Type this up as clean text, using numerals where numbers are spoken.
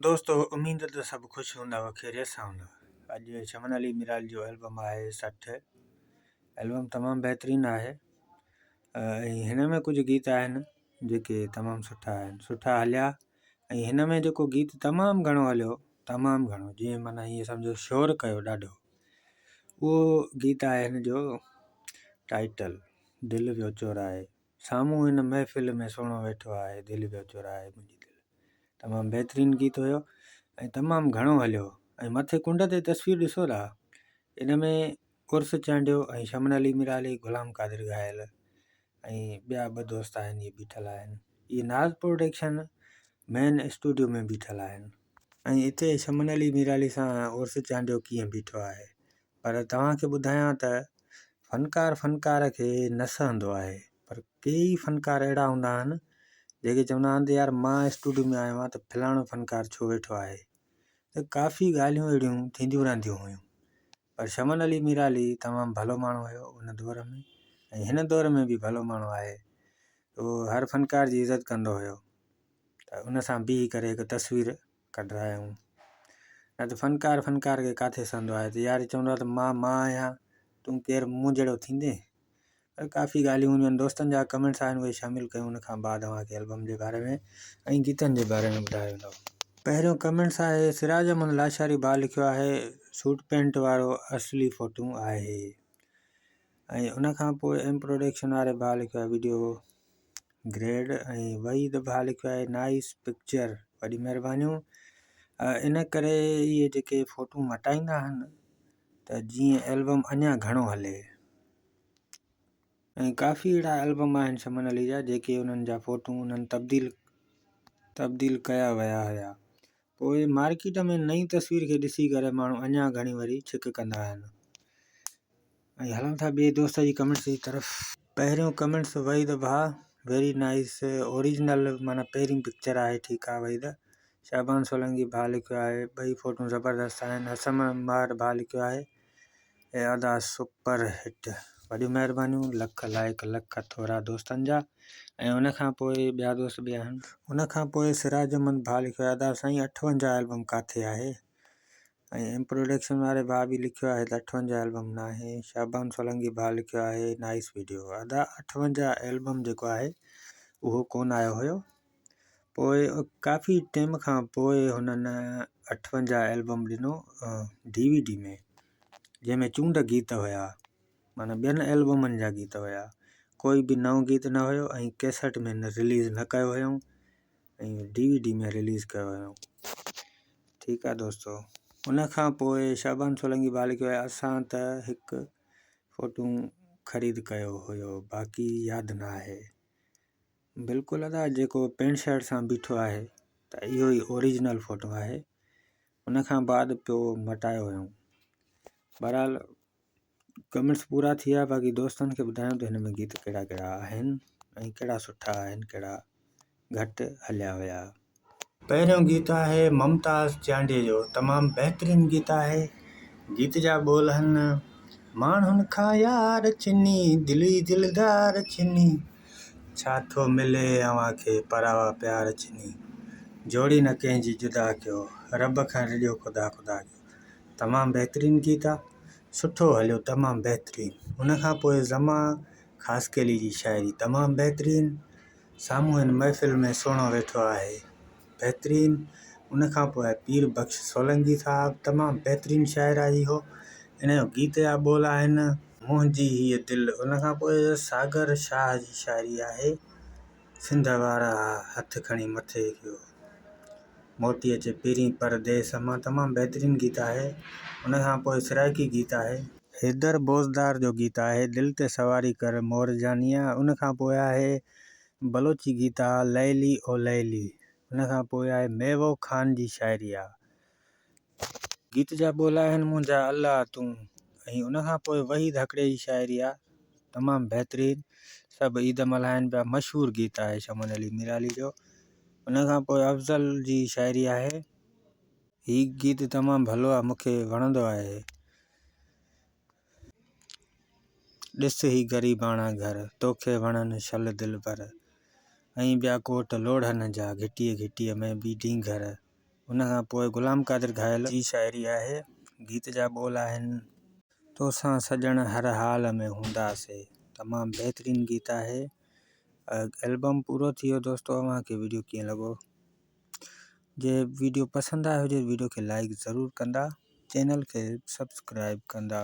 दोस्तों उम्मीद तो सब खुश हूंदा खैरियत सां हूंदा। अॼु शमन अली मिराल जो एल्बम आहे 60। एल्बम तमामु बहितरीनु आहे ऐं हिन में कुझु गीत आहिनि जेके तमामु सुठा हलिया। ऐं हिन में जेको गीत तमामु घणो हलियो, तमामु घणो, जीअं माना हीअं सम्झो शोर कयो ॾाढो, उहो गीत आहे हिन जो टाइटल दिलि वियो चोराए। साम्हूं हिन महफ़िल में सोणो वेठो आहे, दिलि वियो चोराए मुंहिंजी दिलि। तमामु बहितरीनु गीत हुयो ऐं तमामु घणो हलियो। ऐं मथे कुंड ते तस्वीर ॾिसो था, इन में उर्स चांडियो ऐं शमन अली मिराली, गुलाम क़ादिर ॻायल ऐं ॿिया ॿ दोस्त आहिनि, इहे बीठल आहिनि। इहे नाज़ प्रोडक्शन मेन स्टूडियो में बीठल आहिनि। ऐं हिते शमन अली मिराली सां उर्स चांडियो कीअं बीठो आहे। पर तव्हांखे ॿुधायां त फ़नकार खे न सहंदो आहे, पर कई फ़नकार अहिड़ा हूंदा आहिनि जेके चवंदा आहिनि त यार मां स्टूडियो में आयो आहियां त फलाणो फ़नकार छो वेठो आहे। त काफ़ी ॻाल्हियूं अहिड़ियूं थींदियूं रहंदियूं हुयूं। पर शमन अली मिराली तमामु भलो माण्हू हुयो उन दौर में, ऐं हिन दौर में बि भलो माण्हू आहे। उहो हर फ़नकार जी इज़त कंदो हुयो, त उन सां बीही करे हिकु तस्वीर कढायूं। न त फ़नकार खे किथे सहंदो आहे, त यार चवंदो आहे त मां आहियां, तूं केरु मूं जहिड़ो थींदे। काफ़ी ॻाल्हियूं हूंदियूं आहिनि। दोस्तनि जा कमेंट्स आहिनि, उहे शामिलु कयूं उन खां बाद तव्हांखे एल्बम जे बारे में ऐं गीतनि जे बारे में ॿुधायो वेंदो। पहिरियों कमेंट्स आहे सिराज अहमद लाशारी भाउ लिखियो आहे, सूट पैंट वारो असली फ़ोटू आहे। ऐं उन खां पोइ एम प्रोडक्शन वारे भाउ लिखियो आहे वीडियो ग्रेड। ऐं वहीद भाउ लिखियो आहे नाइस पिक्चर, वॾी महिरबानियूं। इन करे इहे जेके फ़ोटू मटाईंदा आहिनि त जीअं एल्बम अञा घणो हले। ऐं काफ़ी अहिड़ा एल्बम आहिनि शमन अली जा जेके उन्हनि जा फ़ोटू उन्हनि तब्दील कया विया हुया। पोइ मार्केट में नई तस्वीर खे ॾिसी करे माण्हू अञा घणी वरी छिक कंदा आहिनि। ऐं हलूं था ॿिए दोस्त जी कमेंट्स जी तरफ़। पहिरियों कमेंट्स वहीद भाउ, वेरी नाइस, ओरिजिनल माना पहिरीं पिक्चर आहे, ठीकु आहे वहीद। शाहबान सोलंकी भाउ लिखियो आहे, ॿई फ़ोटू ज़बरदस्त आहिनि। हसन मार भाउ लिखियो आहे, ऐं अदा सुपर हिट, वॾियूं महिरबानियूं, लख लाइक लख थोरा दोस्तनि जा। ऐं उन खां पोइ ॿिया दोस्त बि आहिनि। उन खां पोइ सिराज अहमद भाउ लिखियो आहे, अदा साईं 58 एल्बम किथे आहे। ऐं एम प्रोडक्शन वारे भाउ बि लिखियो आहे त 58 एल्बम न आहे। शाहबान सोलंकी भाउ लिखियो आहे नाइस वीडियो, अदा 58 एल्बम जेको आहे उहो कोन आयो हुयो। पोइ काफ़ी टाइम खां पोइ हुननि 58 एल्बम ॾिनो DVD में, जंहिंमें चूंड गीत हुया, माना ॿियनि एल्बमनि जा गीत हुया, कोई बि नओं गीत न हुयो। ऐं कैसेट में रिलीज़ न कयो हुयऊं, ऐं DVD में रिलीज़ कयो हुयऊं। ठीकु आहे दोस्तों। उन खां पोइ शाहबान सोलंकी भाउ लिखियो आहे, असां त हिकु फ़ोटू ख़रीद कयो हुयो, बाक़ी यादि न आहे। बिल्कुलु अदा जेको पैंट शर्ट सां बीठो आहे त इहो ई ओरिजिनल फ़ोटो आहे। उन खां बाद पोइ मटायो हुयऊं। बहरहाल कमेंट्स पूरा थी विया। बाक़ी दोस्तनि खे ॿुधायूं त हिन में गीत कहिड़ा कहिड़ा आहिनि ऐं कहिड़ा सुठा आहिनि, कहिड़ा घटि हलिया हुया। पहिरियों गीत आहे मुमताज़ चांडिये जो, तमामु बहितरीनु गीत आहे। गीत जा ॿोल आहिनि, माण्हुनि खां यार छिनी, दिली दिलदार छिनी, छा थो मिले अव्हांखे परावा प्यार छिनी, जोड़ी न कंहिंजी जुदा कयो, रब खां रिॼो ख़ुदा ख़ुदा कयो। तमामु बहितरीनु गीत आहे, सुठो हलियो, तमामु बहितरीनु। उन खां पोइ ज़मा ख़ासकेली जी शाइरी, तमामु बहितरीनु। साम्हूं हिन महफ़िल में सोणो वेठो आहे, बहितरीनु। उन खां पोइ पीर बख़्श सोलंकी साहब, तमामु बहितरीनु शाइर आहे इहो। इन जो गीत जा ॿोल आहिनि, मुंहिंजी हीअ दिलि। उन खां पोइ सागर शाह जी शाइरी आहे, सिंध वारा हथ खणी मथे कयो, मोती अचे पहिरीं परदेस मां, तमामु बहितरीनु गीत आहे। उन खां पोइ सिराइकी गीत आहे, हैदर बोज़दार जो गीत आहे, दिलि ते सवारी कर मोर जानिया। उन खां पोइ आहे बलोची गीत आहे, लैली ओ लैली। उन खां पोइ आहे मेवो ख़ान जी शाइरी आहे, गीत जा ॿोल आहिनि, मुंहिंजा अल्लाह तूं। ऐं उन खां पोइ वहीद हकड़े जी शाइरी आहे, तमामु बहितरीनु। सभु ईद मल्हाइनि पिया, मशहूरु गीत आहे शमन अली मिराली जो। उन खां पोइ अफ़ज़ल जी शाइरी आहे, हीउ गीत तमामु भलो आहे, मूंखे वणंदो आहे। ॾिस ही ग़रीबाणा घर, तोखे वणनि शल दिलि पर, ऐं ॿिया कोट लोढ़नि जा, घिटीअ घिटीअ में बि ढींघर। उन खां पोइ ग़ुलाम क़ादिर घायल जी शाइरी आहे। गीत जा बोल आहिनि तोसां सॼण हर हाल में हूंदासीं। तमामु बहितरीनु गीत आहे। एल्बम पूरो थी वियो दोस्तो। अव्हांखे वीडियो कीअं लॻो? जे वीडियो पसंदि आयो हुजे वीडियो खे लाइक ज़रूरु कंदा, चैनल खे सब्सक्राइब कंदा।